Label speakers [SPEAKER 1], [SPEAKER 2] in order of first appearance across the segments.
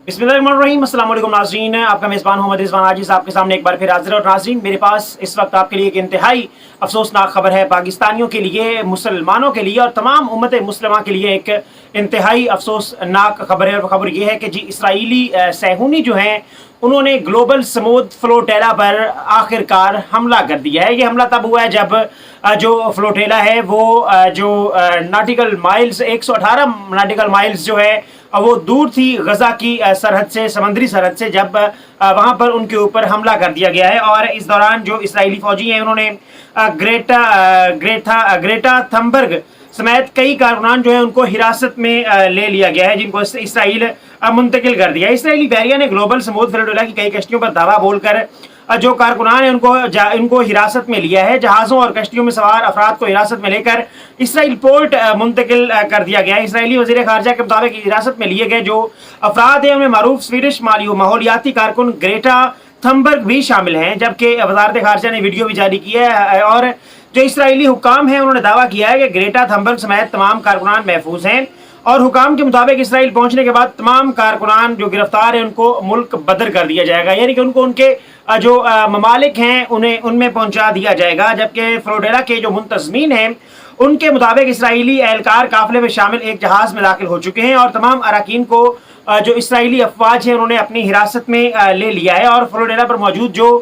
[SPEAKER 1] बिस्मिल्लाहिर्रहमानिर्रहीम। अस्सलाम वालेकुम नाज़रीन, आपका मेज़बान मोहम्मद रिजवान आजिज़ आपके सामने एक बार फिर हाजिर। और नाज़रीन, मेरे पास इस वक्त आपके लिए एक इंतहाई अफसोसनाक खबर है। पाकिस्तानियों के लिए, मुसलमानों के लिए और तमाम उम्मत मुस्लिमा के लिए एक इंतहाई अफसोसनाक खबर है। और खबर यह है कि जी इसराइली सहूनी जो हैं उन्होंने ग्लोबल समूद फ्लोटेला पर आखिरकार हमला कर दिया है। ये हमला तब हुआ है जब जो फ्लोटेला है वो जो नाटिकल माइल्स 118 नाटिकल माइल्स जो है वो दूर थी गजा की सरहद से, समंदरी सरहद से, जब वहां पर उनके ऊपर हमला कर दिया गया है। और इस दौरान जो इसराइली फौजी हैं उन्होंने ग्रेटा थम्बर्ग समेत कई कारकुनान जो है उनको हिरासत में ले लिया गया है, जिनको इसराइल मुंतकिल कर दिया है। इसराइली बहरिया ने ग्लोबल समूद फ्लोटेला की कई कश्तियों पर दावा बोलकर जो कारकुनान है उनको हिरासत में लिया है। जहाज़ों और कश्तियों में सवार अफराद को हिरासत में लेकर इसराइल पोर्ट मुंतकिल कर दिया गया है। इसराइली वज़ीर ख़ारजा के मुताबिक हिरासत में लिए गए जो अफराद हैं उनमें मारूफ स्वीडिश माहौलियाती कारकुन ग्रेटा थम्बर्ग भी शामिल हैं, जबकि वज़ारत ख़ारजा ने वीडियो भी जारी की है। और जो इसराइली हुकाम हैं उन्होंने दावा किया है कि ग्रेटा थम्बर्ग समेत तमाम कारकुनान महफूज हैं। और हुकाम के मुताबिक इसराइल पहुंचने के बाद तमाम कारकुनान जो गिरफ्तार हैं उनको मुल्क बदर कर दिया जाएगा, यानी कि उनको उनके जो ममालिक हैं उन्हें उनमें पहुंचा दिया जाएगा। जबकि फ्लोटेला के जो मुंतज़मीन हैं उनके मुताबिक इसराइली एहलकार काफिले में शामिल एक जहाज़ में दाखिल हो चुके हैं और तमाम अराकीन को जो इसराइली अफवाज है उन्होंने अपनी हिरासत में ले लिया है। और फ्लोटेला पर मौजूद जो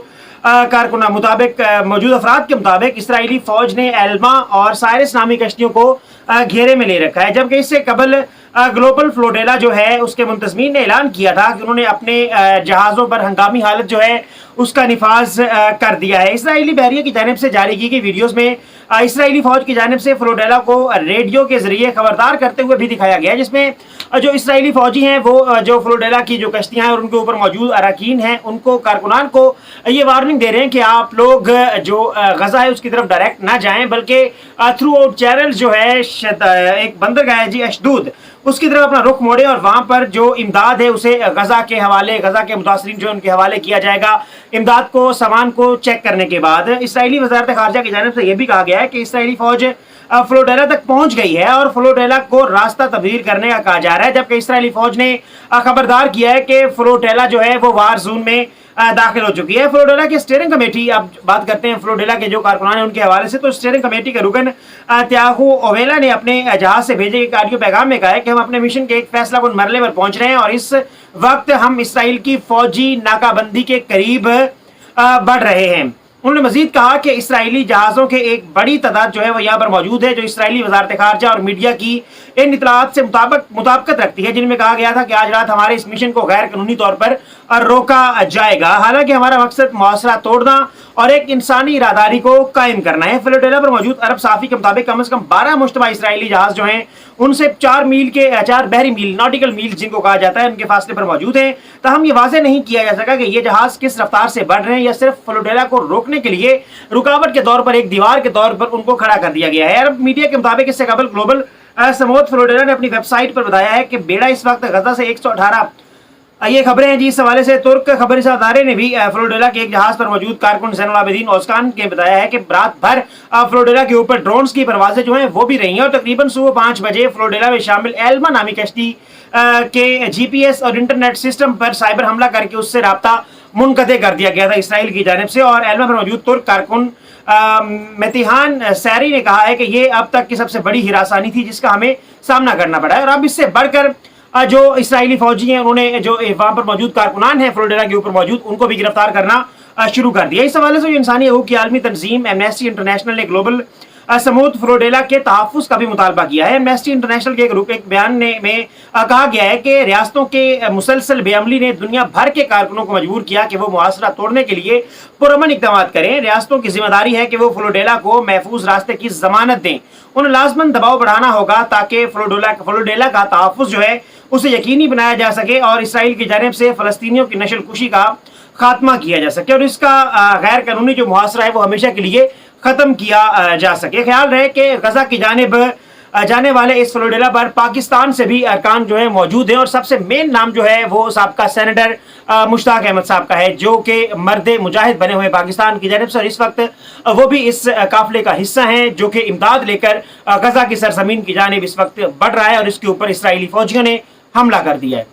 [SPEAKER 1] कारकुना मुताबिक मौजूद अफराद के मुताबिक इसराइली फौज ने एल्मा और साइरस नामी कश्तियों को घेरे में ले रखा है, जबकि इससे कबल ग्लोबल फ्लोटेला जो है उसके मुंतज़मीन ने ऐलान किया था कि उन्होंने अपने जहाज़ों पर हंगामी हालत जो है उसका निफाज कर दिया है। इसराइली बहरिया की जानिब से जारी की गई वीडियोज़ में इसराइली फौज की जानिब से फ्लोटेला को रेडियो के जरिए खबरदार करते हुए भी दिखाया गया है, जिसमें जो इसराइली फौजी हैं वो जो फ्लोटेला की जो कश्तियां हैं और उनके ऊपर मौजूद अराकीन हैं उनको कारकुनान को ये वार्निंग दे रहे हैं कि आप लोग जो गजा है उसकी तरफ डायरेक्ट ना जाएं, बल्कि थ्रू आउट चैनल जो है एक बंदरगाह है जी अशदूद, उसकी तरफ अपना रुख मोड़े और वहां पर जो इमदाद है उसे गजा के हवाले, गजा के मुतासरीन जो उनके हवाले किया जाएगा। इमदाद को, सामान को चेक करने के बाद इसराइली वज़ारत ख़ारजा की जानिब से यह भी कहा गया है कि इसराइली फौज फ्लोटेला तक पहुंच गई है और फ्लोटेला को रास्ता तब्दील करने का कहा जा रहा है। जबकि इसराइली फौज ने खबरदार किया है कि फ्लोटेला जो है वो वार जोन में दाखिल हो चुकी है। फ्लोटेला की स्टीयरिंग कमेटी, अब बात करते हैं फ्लोटेला के जो कारकुनान हैं उनके हवाले से, तो स्टीयरिंग कमेटी के रुकन त्यागू ओवेला ने अपने जहाज से भेजे एक ऑडियो पैगाम में कहा है कि हम अपने मिशन के एक फैसला कुन मरले पर पहुंच रहे हैं और इस वक्त हम इसराइल की फौजी नाकाबंदी के करीब बढ़ रहे हैं। उन्होंने मजीद कहा कि इसराइली जहाज़ों के एक बड़ी तादाद जो है वो यहाँ पर मौजूद है, जो इसराइली वज़ारत ख़ारजा और मीडिया की इन इतलात से मुताबिकत रखती है, जिनमें कहा गया था कि आज रात हमारे इस मिशन को गैर कानूनी तौर पर रोका जाएगा। हालांकि हमारा मकसद मुआसरा तोड़ना और एक इंसानी इरादारी को कायम करना है। फ्लोटेला पर मौजूद अरब साफ़ी के मुताबिक कम से कम 12 मुश्तबा इसराइली जहाज़ जो हैं उनसे 4 बहरी मील नॉटिकल मील जिनको कहा जाता है उनके फासले पर मौजूद हैं। तहम ये वाज़ेह नहीं किया जा सका कि ये जहाज़ किस रफ्तार से बढ़ रहे हैं या सिर्फ फ्लोटेला को रोकने के लिए रुकावट के तौर पर, एक दीवार के तौर पर उनको खड़ा कर दिया गया है। अरब मीडिया के मुताबिक इससे कबल ग्लोबल समूद फ्लोटेला ने अपनी वेबसाइट पर बताया है कि बेड़ा इस वक्त गजा से 118 ये खबरें हैं जी। इस हवाले से तुर्क खबर अदारे ने भी फ्लोटेला के एक जहाज पर मौजूद कारकुन ज़ैनुल आबिदीन ओस्कान के बताया है कि रात भर फ्लोटेला के ऊपर ड्रोन्स की परवाजें जो हैं वो भी रही हैं और तकरीबन सुबह 5 बजे फ्लोटेला में शामिल एल्मा नामी कश्ती के जीपीएस और इंटरनेट सिस्टम पर साइबर हमला करके उससे राब्ता मुनक़ते कर दिया गया था इसराइल की जानिब से। और एल्मा पर मौजूद तुर्क कारकुन मेतिहान सैरी ने कहा है कि ये अब तक की सबसे बड़ी हिरासानी थी जिसका हमें सामना करना पड़ा है। और अब इससे बढ़कर जो इसराइली फौजी हैं उन्होंने जो वहां पर मौजूद कारकुनान हैं फ्लोटेला के ऊपर मौजूद उनको भी गिरफ्तार करना शुरू कर दिया। इस हवाले से जो इंसानी हकूक़ की आलमी तंजीम एमनेस्टी इंटरनेशनल ने ग्लोबल समूद फ्लोटेला के तहफ़्फ़ुज़ का भी मुतालबा किया है। एमनेस्टी इंटरनेशनल के एक बयान में कहा गया है कि रियासतों के मुसलसल बेअमली ने दुनिया भर के कारकुनों को मजबूर किया कि वो मुआसरा तोड़ने के लिए पुरअमन इक़दाम करें। रियासतों की जिम्मेदारी है कि वो फ्लोटेला को महफूज रास्ते की जमानत दें। उन्हें लाज़मन दबाव बढ़ाना होगा ताकि फ्लोटेला का तहफ़्फ़ुज़ जो है उसे यकीनी बनाया जा सके और इसराइल की जानिब से फ़लस्तीनियों की नस्लकुशी का खात्मा किया जा सके और इसका गैर कानूनी जो मुआसरा है वो हमेशा के लिए ख़त्म किया जा सके। ख्याल रहे कि गजा की जानिब जाने वाले इस फ्लोटेला पर पाकिस्तान से भी अरकान जो है मौजूद हैं और सबसे मेन नाम जो है वो साबका सेनेटर मुश्ताक अहमद साहब का है, जो कि मर्द मुजाहिद बने हुए पाकिस्तान की जानिब से। और इस वक्त वो भी इस काफिले का हिस्सा हैं जो कि इमदाद लेकर गजा की सरजमीन की जानिब इस वक्त बढ़ रहा है और इसके ऊपर इसराइली फौजियों ने हमला कर दिया है।